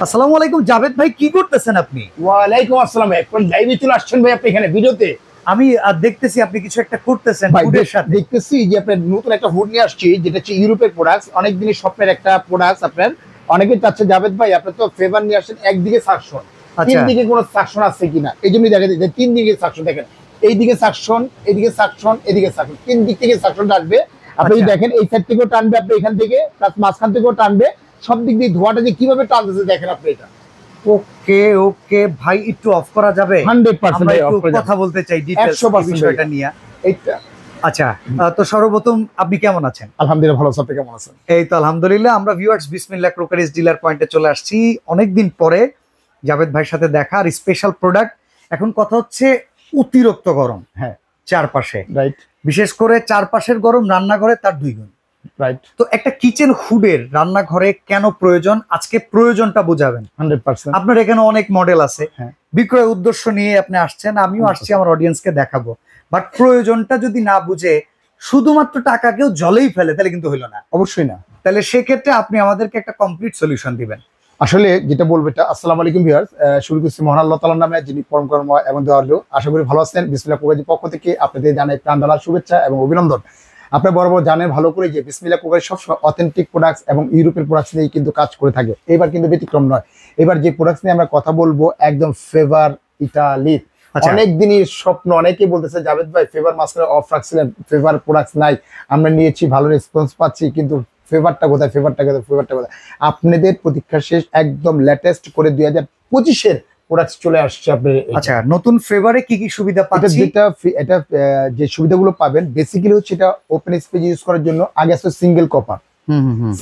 আসসালামু আলাইকুম জাভেদ ভাই, কি করতেছেন আপনি? ওয়ালাইকুম আসসালাম ভাই, কোন লাইভে চলে আসছেন ভাই আপনি এখানে ভিডিওতে? আমি দেখতেছি আপনি কিছু একটা করতেছেন হুডের সাথে। দেখতেছি যে আপনি নতুন একটা হুড নিয়ে আসছি, যেটা হচ্ছে ইউরোপের প্রোডাক্ট, অনেক দিনের স্বপ্নের একটা প্রোডাক্ট। আপনার অনেকেই চাচ্ছে জাভেদ ভাই আপনি তো ফেভার নিয়ে আসছেন, একদিকে সাকশন, তিন দিকে কোনো সাকশন আছে কিনা, এই জন্যই দেখা যায় যে তিন দিকে সাকশন। দেখেন এইদিকে সাকশন, এদিকে সাকশন, এদিকে সাকশন, তিন দিক থেকে সাকশন আসবে। আপনি দেখেন এই সাইড থেকেও টানবে, আপনি এখান থেকে প্লাস মাঝখান থেকেও টানবে, সব দিক দিয়ে ধোঁয়াটা যে কিভাবে টানতেছে দেখেন আপনি। এটা ওকে ওকে ভাই, একটু অফ করা যাবে? 100% আমরা একটু কথা বলতে চাই ডিটেইলস বিষয়টা নিয়ে। এইটা আচ্ছা, তো সর্বপ্রথম আপনি কেমন আছেন? আলহামদুলিল্লাহ ভালো আছি, আপনি কেমন আছেন? এই তো আলহামদুলিল্লাহ। আমরা ভিউয়ার্স বিসমিল্লাহ ক্রোকারিজ ডিলার পয়েন্টে চলে আসছি অনেকদিন পরে জাভেদ ভাইয়ের সাথে দেখা, আর স্পেশাল প্রোডাক্ট। এখন কথা হচ্ছে অতিরিক্ত গরম, হ্যাঁ চারপাশে, রাইট, বিশেষ করে চারপাশের গরম রান্নাঘরে তার 2 গুণ। রাইট। তো একটা কিচেন হুডের রান্নাঘরে কেন প্রয়োজন, আজকে প্রয়োজনটা বুঝাবেন। 100% আপনার এখানে অনেক মডেল আছে, হ্যাঁ। বিক্রয় উদ্দেশ্য নিয়ে আপনি আসছেন, আমিও আসছি আমার অডিয়েন্সকে দেখাবো। বাট প্রয়োজনটা যদি না বুঝে শুধুমাত্র টাকাকেও জলেই ফেলে তাহলে কিন্তু হইলো না। অবশ্যই না। তাহলে সেক্ষেত্রে আপনি আমাদেরকে একটা কমপ্লিট সলিউশন দিবেন। আসলে যেটা বলবো এটা, আসসালামু আলাইকুম ভিউয়ার্স, শুরু করছি মহান আল্লাহ তাআলার নামে, যিনি পরম করুণাময় এবং দয়ালু। আশা করি ভালো আছেন। বিসমিল্লাহ কোকারিজের পক্ষ থেকে আপনাদের জানাই প্রাণঢালা শুভেচ্ছা এবং অভিনন্দন। আপনারা বরাবর জানেন ভালো করে যে বিসমিল্লাহ কোকারিজ সবসময় অথেন্টিক প্রোডাক্টস এবং ইউরোপের প্রোডাক্টস নিয়ে কিন্তু কাজ করে থাকে। এবার কিন্তু ব্যতিক্রম নয়। এবার যে প্রোডাক্টস নিয়ে আমরা কথা বলবো একদম ফেভার ইতালির। অনেক দিনই স্বপ্ন, অনেকেই বলতেছে জাভেদ ভাই ফেভার মাস্কারে অফ রাখছিলেন, ফেভার প্রোডাক্টস নাই, আমরা নিয়েছি, ভালো রেসপন্স পাচ্ছি, কিন্তু ফেভারটা কোথায়, ফেভারটা কোথায়, ফেভারটা কোথায়? আপনাদের প্রতীক্ষা শেষ, একদম লেটেস্ট করে 2025-এর প্রোডাক্ট চলে আসছে। আপনি আচ্ছা, নতুন ফেভারে কি কি সুবিধা পাচ্ছি? এটা যে সুবিধাগুলো পাবেন বেসিক্যালি হচ্ছে এটা ওপেন স্পেস ইউজ করার জন্য। আগে আসতো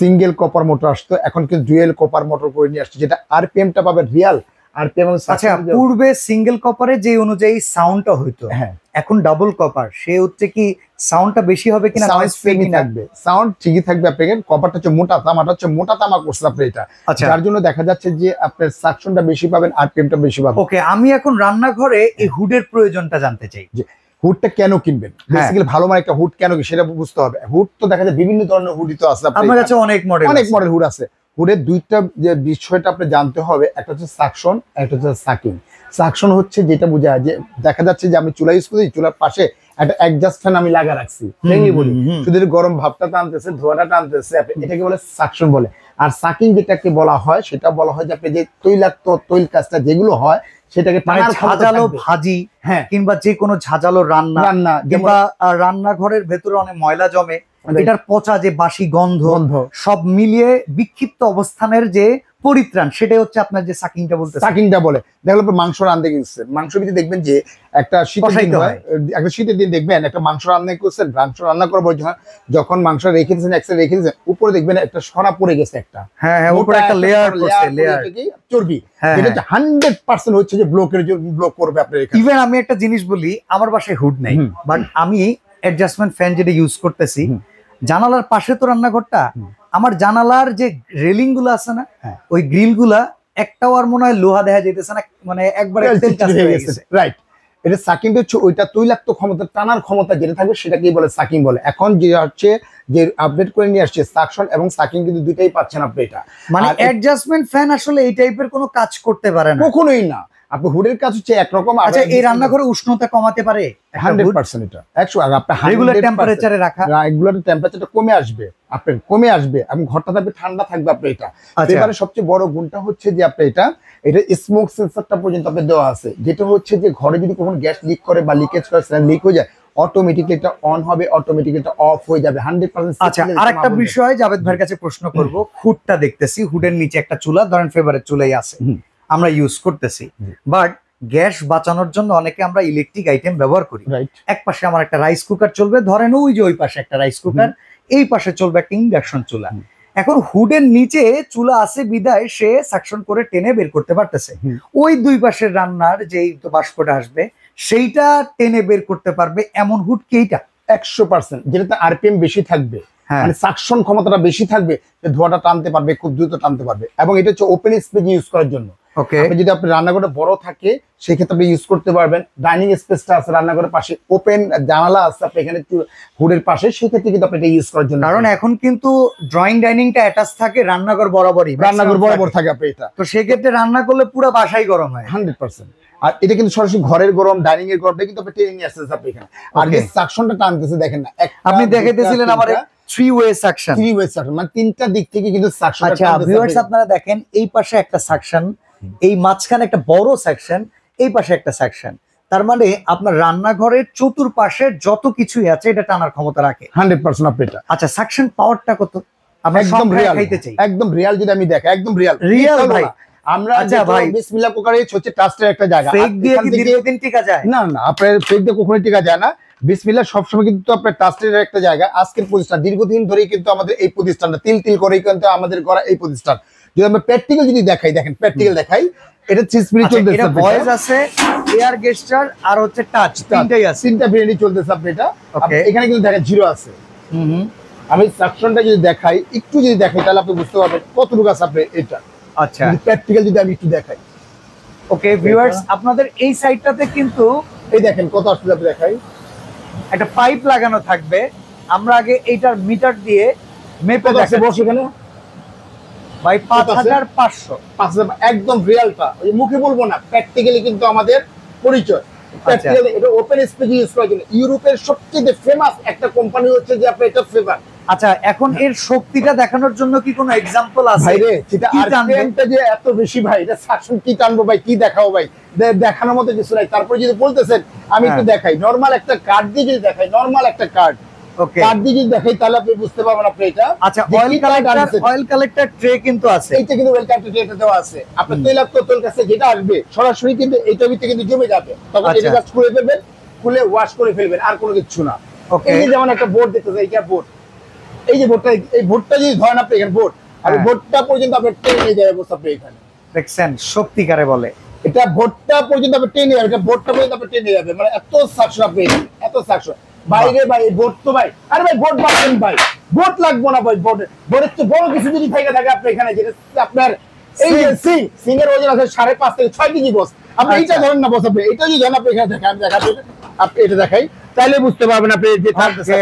সিঙ্গেল কপার মোটর আসতো, এখন কিন্তু ডুয়েল কপার মোটর করে নিয়ে আসছে, যেটা আরপিএমটা পাবেন রিয়াল আরপিএম। আচ্ছা, পূর্বে সিঙ্গেল কপারে যে অনুযায়ী সাউন্ডটা হইতো, হ্যাঁ এখন ডাবল কপার, সে হচ্ছে কি সাউন্ডটা বেশি হবে কিনা? সাউন্ড ফ্রি থাকবে, সাউন্ড ঠিকই থাকবে। আপনার কপারটা হচ্ছে মোটা তামাটা হচ্ছে মোটা তামা করছে আপনি এটা, যার জন্য দেখা যাচ্ছে যে আপনার সাকশনটা বেশি পাবেন, আরপিএমটা বেশি পাবেন। ওকে, আমি এখন রান্নাঘরে এই হুডের প্রয়োজনটা জানতে চাই। হুডটা কেন কিনবেন, বেসিক্যালি ভালো মানে একটা হুড কেন কি সেটা বুঝতে হবে। হুড তো দেখা যায় বিভিন্ন ধরনের হুডই তো আছে, আপনার কাছে অনেক মডেল হুড আছে। হুডের দুইটা যে বিষয়টা আপনি জানতে হবে, একটা হচ্ছে সাকশন, একটা হচ্ছে সাকিং। সাকশন হচ্ছে যেটা বোঝায় যে দেখা যাচ্ছে যে আমি চুলা ইউজ করছি, চুলার পাশে একটা অ্যাডজাস্ট ফ্যান আমি লাগা রাখছি, বলি শুধু গরম ভাবটা টানতেছে, ধোঁয়াটা টানতেছে, এটাকে বলে সাকশন বলে। আর সাকিং যেটাকে বলা হয় সেটা বলা হয় যে আপনি যে তৈলাক্ত তৈল কাজটা যেগুলো হয় সেটাকে ঝাঁঝালো ভাজি, হ্যাঁ, কিংবা যে কোনো ঝাঁঝালো রান্না কিংবা রান্নাঘরের ভেতরে অনেক ময়লা জমে, এটার পচা যে বাসি গন্ধ সব মিলিয়ে বিক্ষিপ্ত অবস্থানের যে পরিত্রাণ, সেটাই হচ্ছে আপনার যে সাকিংটা বলতে। সাকিংটা বলে দেখলো মাংস রান্ধতে গেছেন, মাংস ভিতরে দেখবেন যে একটা শীতের দিন দেখবেন একটা মাংস রান্না করছেন, মাংস রান্না করবো যখন মাংস রেখে দিয়েছেন একসাথে রেখে দিয়েছেন, উপরে দেখবেন একটা সরা পড়ে গেছে, একটা উপরে একটা লেয়ার চর্বি, এটা 100% হচ্ছে যে ব্লক করবে আপনার। ইভেন আমি একটা জিনিস বলি, আমার বাসায় হুড নেই, বাট আমি অ্যাডজাস্টমেন্ট ফ্যান যেটা ইউজ করতেছি, জানালার পাশে তো রান্নাঘরটা, আমার জানালার যে রেলিং গুলো আছে না, ওই গ্রিল গুলা একটাও আর মনে হয় লোহা দেখা যাইতেছে না, মানে একবারে রাইট। এটা সাকিং হচ্ছে ওইটা তৈলাক্ত ক্ষমতা, টানার ক্ষমতা যেটা থাকবে সেটাকেই বলে সাকিং বলে। এখন যে হচ্ছে যে আপডেট করে নিয়ে আসছে সাকশন এবং সাকিং, কিন্তু দুইটাই পাচ্ছেন আপনি। এটা মানে অ্যাডজাস্টমেন্ট ফ্যান আসলে এই টাইপের কোনো কাজ করতে পারে না, কখনোই না। আপনি হুডের কাজ হচ্ছে একরকম। আচ্ছা, এই রান্নাঘরে উষ্ণতা কমাতে পারে 100%, এটা 100। আপনি রেগুলার টেম্পারেচারে রাখা, রেগুলার টেম্পারেচারটা কমে আসবে, আপনার কমে আসবে এবং ঘরটা থাকবে ঠান্ডা থাকবে আপনি। এটা এবারে সবচেয়ে বড় গুণটা হচ্ছে যে আপনি এটা স্মোক সেন্সরটা পর্যন্ত আপনি দেওয়া আছে, যেটা হচ্ছে যে ঘরে যদি কখনো গ্যাস লিক করে বা লিকেজ করে, লিক হয়ে যায়, অটোমেটিকলি এটা অন হবে, অটোমেটিকলি এটা অফ হয়ে যাবে 100%। আচ্ছা, আরেকটা বিষয় জাভেদ ভাইয়ের কাছে প্রশ্ন করব, হুডটা দেখতেছি, হুডের নিচে একটা চুলা, ধরেন ফেভারেট চুলাই আছে, আমরা ইউজ করতেছি, বাট গ্যাস বাঁচানোর জন্য অনেকে আমরা ইলেকট্রিক আইটেম ব্যবহার করি। এক পাশে আমার একটা রাইস কুকার চলবে, ধরেন ওই যে ওই পাশে একটা রাইস কুকার, এই পাশে চলবে একটা ইন্ডাকশন চুলা। এখন হুডের নিচে চুলা আছে বিদায় সে সাকশন করে টেনে বের করতে পারতেছে, ওই দুই পাশের রান্নার যেই বাষ্পটা আসবে সেইটা টেনে বের করতে পারবে এমন হুড কি এইটা? 100%, যেটাতে আরপিএম বেশি থাকবে, মানে সাকশন ক্ষমতাটা বেশি থাকবে, ধোঁয়াটা টানতে পারবে, খুব দ্রুত টানতে পারবে, এবং এটা হচ্ছে ওপেন স্পেস ইউজ করার জন্য। ওকে, আপনি যদি আপনার রান্নাঘরটা বড় থাকে সেই ক্ষেত্রে আপনি ইউজ করতে পারবেন। ডাইনিং স্পেসটা আছে রান্নাঘরের পাশে, ওপেন জানালা আছে আপনি এখানে হুডের পাশে, সেই ক্ষেত্রে কিন্তু আপনি এটা ইউজ করার জন্য। কারণ এখন কিন্তু ড্রয়িং ডাইনিংটা অ্যাটাচ থাকে রান্নাঘর বরাবরই, রান্নাঘর বরাবর থাকে আপনি এটা, তো সেই ক্ষেত্রে রান্না করলে পুরো বাসাই গরম হয় 100%। আর এটা কিন্তু সরাসরি ঘরের গরম, ডাইনিং এর গরমটা কিন্তু আপনি টেনে নিয়ে আসতেছে আপনি এখানে। আর যে সাকশনটা টানতেছে দেখেন না, আপনি দেখাইতেছিলেন আমার 3 ওয়ে সাকশন, 3 ওয়ে সাকশন, মানে তিনটা দিক থেকে কিন্তু সাকশনটা আচ্ছা ভিউয়ার্স আপনারা দেখেন, এই পাশে একটা সাকশন, এই মাঝখানে একটা বড় সেকশন, এই পাশে একটা সেকশন, তার মানে আপনার রান্নাঘরের চতুর্পাশে যত কিছুই আছে এটা টানার ক্ষমতা রাখে 100% আপনি এটা। আচ্ছা সাকশন পাওয়ারটা কত? আমরা একদম রিয়াল খাইতে চাই, একদম রিয়াল যদি আমি দেখাই, একদম রিয়াল ভাই। আমরা আচ্ছা ভাই, বিসমিল্লাহ কুকারে হচ্ছে ট্রাস্টের একটা জায়গা, ফেক দিয়ে কি দীর্ঘদিন টিকা যায়? না না, আপনার ফেক দিয়ে কখনোই টিকা যায় না। বিসমিল্লাহ সবসময় কিন্তু আপনার ট্রাস্টের একটা জায়গা। আজকের প্রতিষ্ঠান দীর্ঘদিন ধরেই কিন্তু আমাদের এই প্রতিষ্ঠানটা তিল তিল করেই কিন্তু আমাদের করা এই প্রতিষ্ঠান। যদি আমরা প্র্যাকটিক্যাল যদি দেখাই, দেখেন প্র্যাকটিক্যাল দেখাই, এটা স্পিরিচুয়াল চলতেছে, এটা ভয়েস আছে, এয়ার গেস্টার আর হচ্ছে টাচ, তিনটাই আছে, তিনটা ভেরিয়েন্ট চলতেছে আপনি এটা। ওকে, এখানে কিন্তু দেখেন জিরো আছে। আমি সাকশনটা যদি দেখাই, একটু যদি দেখাই তাহলে আপনি বুঝতে পারবেন কতটুকু আছে আপনি এটা। আচ্ছা প্র্যাকটিক্যাল যদি আমি একটু দেখাই, ওকে ভিউয়ার্স আপনাদের এই সাইডটাতে কিন্তু এই দেখেন কত আসলে আপনি দেখাই, একটা পাইপ লাগানো থাকবে। আমরা আগে এইটার মিটার দিয়ে মেপে দেখাচ্ছি বস এখানে ভাই 5500, 5000 একদম রিয়ালটা, ওই মুখে বলবো না, প্র্যাকটিক্যালি কিন্তু আমাদের পরিচয়। প্র্যাকটিক্যালি এটা ওপেন স্পেস ইউজ করার জন্য ইউরোপের সবচেয়ে ফেমাস একটা কোম্পানি হচ্ছে যে আপনি এটা ফেভার। আচ্ছা এখন এর শক্তিটা দেখানোর জন্য কি কোনো এক্সাম্পল আছে? ভাই রে সেটা আরপিএমটা যে এত বেশি ভাই, এটা সাকশন কি টানবো ভাই, কি দেখাবো ভাই, দেখানোর মতো কিছু নাই। তারপরে যদি বলতেছেন আমি একটু দেখাই, নরমাল একটা কার্ড দিয়ে যদি দেখাই, নরমাল একটা কার্ড ওকে কার্ড দিয়ে যদি দেখাই তাহলে আপনি বুঝতে পারবেন আপনি এটা। আচ্ছা অয়েল কালেক্টর ট্রে কিন্তু আছে, এইটা কিন্তু ওয়েল কালেক্টর ট্রেটা দেওয়া আছে। আপনার তৈলাক্ত তেল কাছে যেটা আসবে সরাসরি কিন্তু এইটার ভিতরে কিন্তু জমে যাবে, তখন এটা কাজ করে ফেলবেন, খুলে ওয়াশ করে ফেলবেন, আর কোনো কিছু না। এই যে যেমন একটা বোর্ড দেখতেছেন, এইটা বোর্ড, এই যে বোর্ডটা, এই বোর্ডটা যদি ধরেন আপনি এখানে বোর্ড, আর বোর্ডটা পর্যন্ত আপনি টেনে নিয়ে যাবে বস আপনি এখানে দেখছেন, সত্যিকারে বলে এটা বোর্ডটা পর্যন্ত আপনি টেনে যাবে, এটা বোর্ডটা পর্যন্ত আপনি টেনে যাবে, মানে এত সাকশন আপনি এখানে, এত সাকশন। বাইরে ভাই বোর্ড তো ভাই, আরে ভাই বোর্ড বাড়ছেন ভাই, বোর্ড লাগবো না ভাই, বোর্ডের চেয়ে বড় কিছু যদি থেকে থাকে আপনি এখানে, যেটা আপনার এই যে সিং এর ওজন আছে 5.5 থেকে 6 কেজি বস, আপনি এইটা ধরেন না বস, আপনি এটা যদি ধরেন আপনি এখানে দেখেন, আমি দেখাচ্ছি আপনি এটা দেখাই, তাহলে বুঝতে পারবেন আপনি যে থাকতেছে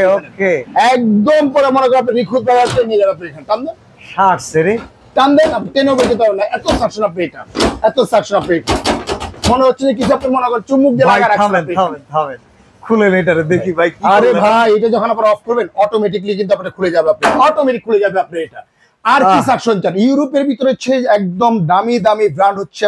একদম পরে মনে করেন আপনি নিখুঁত ভাবে নিয়ে যাবেন আপনি এখানে, টান দেন 60 রে টান দেন, আপনি টেনেও বেঁচে পারবেন না, এত সাকশন আপনি এটা, এত সাকশন আপনি এটা, মনে হচ্ছে যে কিছু আপনি মনে করেন চুমুক দিয়ে লাগা রাখছেন। থামেন খুলে এটারে দেখি ভাই। আরে ভাই এটা যখন আপনি অফ করবেন অটোমেটিক্যালি কিন্তু আপনার খুলে যাবে, আপনি অটোমেটিক খুলে যাবে আপনি এটা। আর কি সাকশন চান? ইউরোপের ভিতরে হচ্ছে একদম দামি দামি ব্র্যান্ড হচ্ছে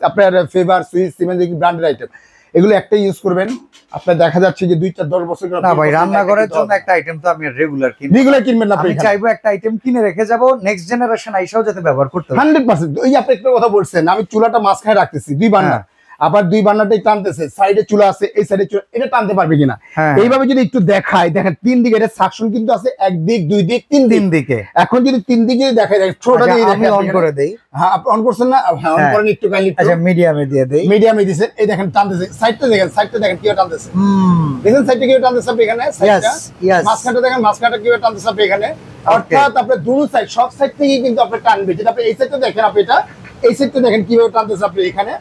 আপনার ফেভার, সুইস, সিমেন্স ব্র্যান্ডের আইটেম, এগুলো একটাই ইউজ করবেন। আপনার দেখা যাচ্ছে যে 2-4-10 বছর না ভাই, রান্নাঘরের জন্য একটা আইটেম তো আমি রেগুলার কিনি, রেগুলার কিনবেন না, আমি চাইবো একটা আইটেম কিনে রেখে যাব, নেক্সট জেনারেশন আইসাও যাতে ব্যবহার করতে পারে 100%। ওই আপনি একটা কথা বলছেন, আমি চুলাটা মাঝখানে রাখতেছি 2 বার্নার, আবার 2 বার্নারটাই টানতেছে, সাইডে চুলা আছে, এই সাইডে চুলা, এটা টানতে পারবে কিনা এইভাবে যদি একটু দেখাই, দেখেন 3 দিকে এটা সাকশন কিন্তু আছে, 1 দিক 2 দিক 3 দিকে। এখন যদি 3 দিকে দেখাই, দেখেন ছোটটা দিয়ে আমি অন করে দেই। হ্যাঁ আপনি অন করছেন না? হ্যাঁ অন করেন একটু কাইন্ডলি। আচ্ছা মিডিয়ামে দিয়ে দেই, মিডিয়ামে দিবেন, এই দেখেন টানতেছে, সাইডটা দেখেন, সাইডটা দেখেন কিভাবে টানতেছে, দেখেন সাইডটা কিভাবে টানতেছে আপনি এখানে, সাইডটা মাঝখানটা দেখেন, মাঝখানটা কিভাবে টানতেছে আপনি এখানে, অর্থাৎ আপনি দুই সাইড সব সাইড থেকে কিন্তু আপনি টানবে, যেটা আপনি এই সাইডটা দেখেন, আপনি এটা এই সাইডটা দেখেন কিভাবে টানতেছে আপনি এখানে,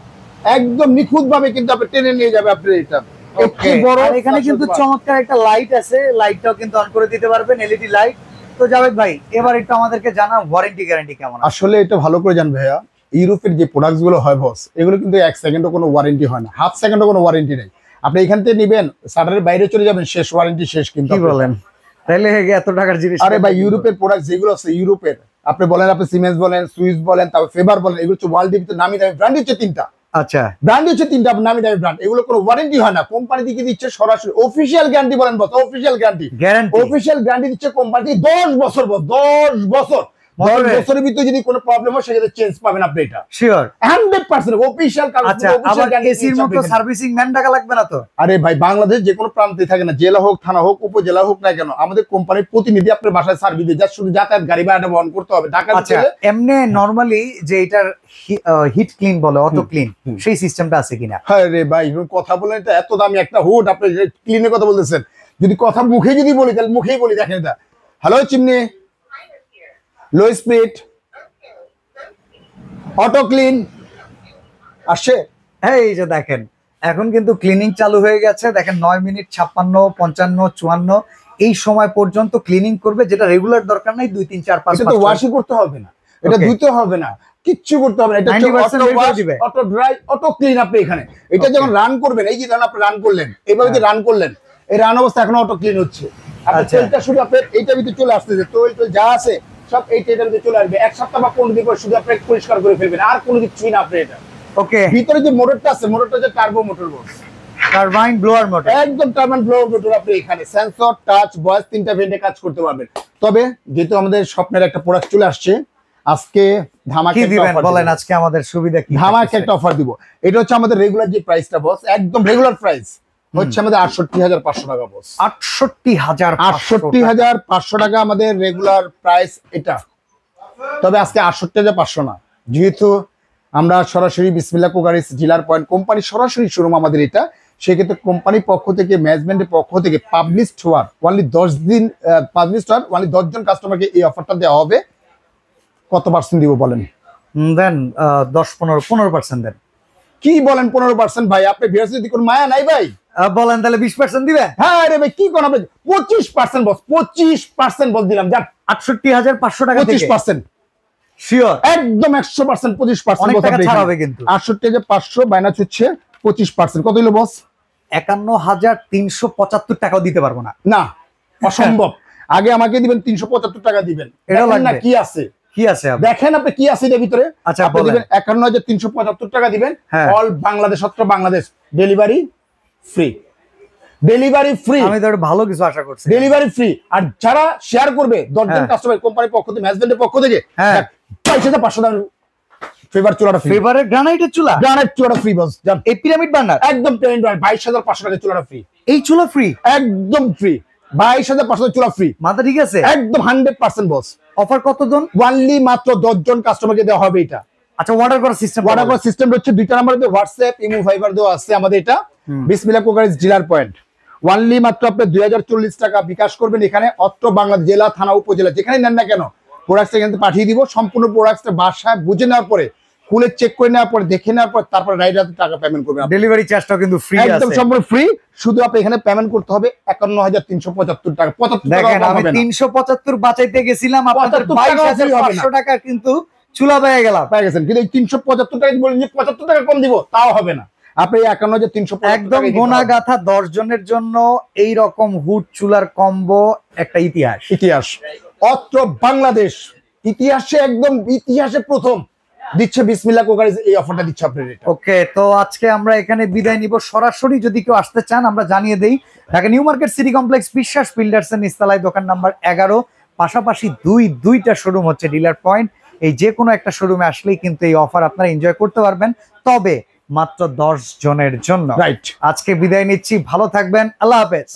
একদম নিখুঁত ভাবে কিন্তু আপনি টেনে নিয়ে যাবে আপনি এটা। এখানে কিন্তু চমৎকার একটা লাইট আছে, লাইটটাও কিন্তু অন করে দিতে পারবেন, এলইডি লাইট। তো জাভেদ ভাই এবার একটু আমাদেরকে জানান ওয়ারেন্টি গ্যারান্টি কেমন? আসলে এটা ভালো করে জান ভাইয়া, ইউরোপের যে প্রোডাক্টস গুলো হয় বস, এগুলো কিন্তু 1 সেকেন্ডও কোনো ওয়ারেন্টি হয় না, হাফ সেকেন্ডও কোনো ওয়ারেন্টি নেই। আপনি এখান থেকে নেবেন, সার্ডারের বাইরে চলে যাবেন, শেষ ওয়ারেন্টি শেষ। কিন্তু কি বলেন, তাহলে এত টাকার জিনিস? আরে ভাই ইউরোপের প্রোডাক্ট যেগুলো আছে, ইউরোপের আপনি বলেন, আপনি সিমেন্স বলেন, সুইস বলেন, তারপর ফেভার বলেন, এগুলো হচ্ছে ওয়ার্ল্ডের ভিতরে নামি দামি ব্র্যান্ড হচ্ছে 3টা। আচ্ছা ব্র্যান্ড হচ্ছে 3টা নামি দামি ব্র্যান্ড, এগুলো কোনো ওয়ারেন্টি হয় না, কোম্পানি থেকে দিচ্ছে সরাসরি অফিশিয়াল গ্যারান্টি বলেন বস, অফিশিয়াল গ্যারান্টি, অফিশিয়াল গ্যারান্টি দিচ্ছে কোম্পানি 10 বছর বস, 10 বছর। 10 বছরের ভিতরে যদি কোনো প্রবলেম হয় সেক্ষেত্রে চেঞ্জ পাবেন আপনি, এটা শিওর 100% অফিশিয়াল। আচ্ছা আবার এসির মতো সার্ভিসিং ম্যান টাকা লাগবে না তো? আরে ভাই বাংলাদেশ যে কোনো প্রান্তে থাকে না, জেলা হোক, থানা হোক, উপজেলা হোক না কেন, আমাদের কোম্পানির প্রতিনিধি আপনার বাসায় সার্ভিস দিয়ে, যা শুধু যাতায়াত গাড়ি ভাড়াটা বহন করতে হবে। ঢাকা এমনি নরমালি যে এটার হিট ক্লিন বলে, অটো ক্লিন, সেই সিস্টেমটা আছে কিনা? হ্যাঁ রে ভাই কথা বলেন, এটা এত দামি একটা হুড, আপনি ক্লিনের কথা বলতেছেন, যদি কথা মুখে যদি বলি তাহলে মুখেই বলি, দেখেন এটা। Hello chimney, low speed, auto clean, আসছে। এই যে দেখেন এখন কিন্তু ক্লিনিং চালু হয়ে গেছে, দেখেন 9 মিনিট 56, 55, 54 এই সময় পর্যন্ত ক্লিনিং করবে, যেটা রেগুলার দরকার নাই 2 3 4 5 এটা তো ওয়াশই করতে হবে না, এটা Okay. ধুতে হবে না, কিচ্ছু করতে হবে না, এটা 90% বের করে দিবে। Auto dry auto clean. আপনি এখানে এটা Okay. যখন রান করবেন, এই যে ধরুন আপনি রান করলেন, এভাবে যে রান করলেন, এই রান অবস্থা এখন অটো ক্লিন হচ্ছে। আপনি আচ্ছা। তেলটা শুধু আপনার এইটার ভিতরে চলে আসতেছে, তেল যা আছে সব এইটার ভিতরে চলে আসবে। এক সপ্তাহ বা 15 দিন পর শুধু আপনি পরিষ্কার করে ফেলবেন, আর কোনো কিছুই না। আপনি এটা ওকে, ভিতরে যে মোটরটা আছে, মোটরটা যে টার্বো মোটর বস, টারবাইন ব্লোয়ার মোটর। একদম টার্বাইন ব্লোয়ার মোটর। আপনি এখানে সেন্সর, টাচ, ভয়েস তিনটা ভেন্টে কাজ করতে পারবেন। তবে যেহেতু আমাদের স্বপ্নের একটা প্রোডাক্ট চলে আসছে, আজকে ধামাকা কি একটা দিবেন offer বলেন, দিব। আজকে আমাদের সুবিধা কি? ধামাকা একটা অফার দিব। এটা হচ্ছে আমাদের রেগুলার যে প্রাইসটা বস, একদম রেগুলার প্রাইস হচ্ছে আমাদের 68,500 টাকা বস। 68,500 68,500 টাকা আমাদের রেগুলার প্রাইস এটা। তবে আজকে 68,500 না, যেহেতু আমরা সরাসরি বিসমিল্লাহ কুকারিজ ডিলার পয়েন্ট কোম্পানি সরাসরি শোরুম আমাদের এটা, সেক্ষেত্রে কোম্পানির পক্ষ থেকে, ম্যানেজমেন্টের পক্ষ থেকে পাবলিশড হওয়ার অনলি 10 দিন, পাবলিশড হওয়ার অনলি 10 জন কাস্টমারকে এই অফারটা দেওয়া হবে। কত পার্সেন্ট দিব বলেন? দেন 10-15% দেন। কি বলেন 15%? ভাই আপনি ভিউয়ার্স যদি কোনো মায়া নাই ভাই, বলেন তাহলে 20% দিবেন। হ্যাঁ রে ভাই, কি কোন আপনি 25% বস, 25% বস দিলাম। যান 68,500 টাকা থেকে 25%, শিওর একদম 100%, 25% অনেক বস টাকা আপনি ছাড় এখানে। হবে কিন্তু। 68,500 মাইনাস হচ্ছে 25%, কত হলো বস? 51,375 টাকাও দিতে পারবো না। না, অসম্ভব। আগে আমাকে দিবেন 375 টাকা দিবেন। এটা দেখেন না লাগবে। কি আছে, কি আছে আপনি? দেখেন আপনি কি আছে এর ভিতরে। আচ্ছা, আপনি বলেন। দিবেন 51,375 টাকা দিবেন। হ্যাঁ। অল বাংলাদেশ, সত্র Bangladesh delivery free, delivery free, আমি তো একটা ভালো কিছু আশা করছি। Delivery free. আর যারা শেয়ার করবে 10 জন হ্যাঁ। কাস্টমার, কোম্পানির পক্ষ থেকে, ম্যানেজমেন্টের পক্ষ থেকে, হ্যাঁ। 22,500 টাকা ফেভার চুলাটা ফ্রি, ফেভারেট গ্রানাইটের চুলা, গ্রানাইট চুলাটা ফ্রি বস। জান এই পিরামিড বার্নার, একদম পেমেন্ট 22,500 টাকা চুলাটা ফ্রি, এই চুলা ফ্রি, একদম ফ্রি। 22,500 চুলা ফ্রি, মাথা ঠিক আছে। একদম 100% বস। অফার কত জন? ওয়ানলি মাত্র 10 জন কাস্টমারকে দেওয়া হবে এটা। আচ্ছা, অর্ডার করার সিস্টেম, অর্ডার করার সিস্টেম হচ্ছে দুইটা নাম্বারে, হোয়াটসঅ্যাপ, ইমো, ফাইবার দেওয়া আছে আমাদের এটা। বিসমিল্লাহ কুকারিজ ডিলার পয়েন্ট, ওয়ানলি মাত্র আপনি 2040 টাকা বিকাশ করবেন। এখানে অত্র বাংলাদেশ জেলা, থানা, উপজেলা যেখানে নেন না কেন, প্রোডাক্টটা এখান থেকে পাঠিয়ে দিব। সম্পূর্ণ প্রোডাক্টটা বাসায় বুঝে নেওয়ার পরে, খুলে চেক করে নেওয়ার পরে, দেখে নেওয়ার পর তারপর রাইডার টাকা পেমেন্ট করবেন। ডেলিভারি চার্জটাও কিন্তু ফ্রি একদম আছে। সম্পূর্ণ ফ্রি, শুধু আপনি এখানে পেমেন্ট করতে হবে 51,375 টাকা। 75 টাকা দেখেন, আমি হবে না। 375 বাঁচাইতে গেছিলাম, আপনাদের 75 টাকাও free হবে না। 22,500 টাকা কিন্তু চুলা পেয়ে গেলাম। পেয়ে গেছেন, কিন্তু এই 375 টাকা বলেন যে 75 টাকা কম দিব, তাও হবে না। আপনি 51,375 একদম গোনা গাথা 10 জনের জন্য এই রকম হুড চুলার কম্বো একটা ইতিহাস। ইতিহাস, অত্র বাংলাদেশ ইতিহাসে, একদম ইতিহাসে প্রথম দিচ্ছে বিসমিল্লাহ কুকারিজ এই অফারটা দিচ্ছে আপনাদের এটা। ওকে, তো আজকে আমরা এখানে বিদায় নিব। সরাসরি যদি কেউ আসতে চান আমরা জানিয়ে দেই, Dhaka new market city complex, বিশ্বাস বিল্ডার্স এর নিচতলায়, দোকান নাম্বার 11। পাশাপাশি দুইটা শোরুম হচ্ছে ডিলার পয়েন্ট। এই যে কোনো একটা শোরুমে আসলেই কিন্তু এই অফার আপনারা এনজয় করতে পারবেন, তবে মাত্র 10 জনের জন্য। রাইট, আজকে বিদায় নিচ্ছি, ভালো থাকবেন, আল্লাহ হাফেজ।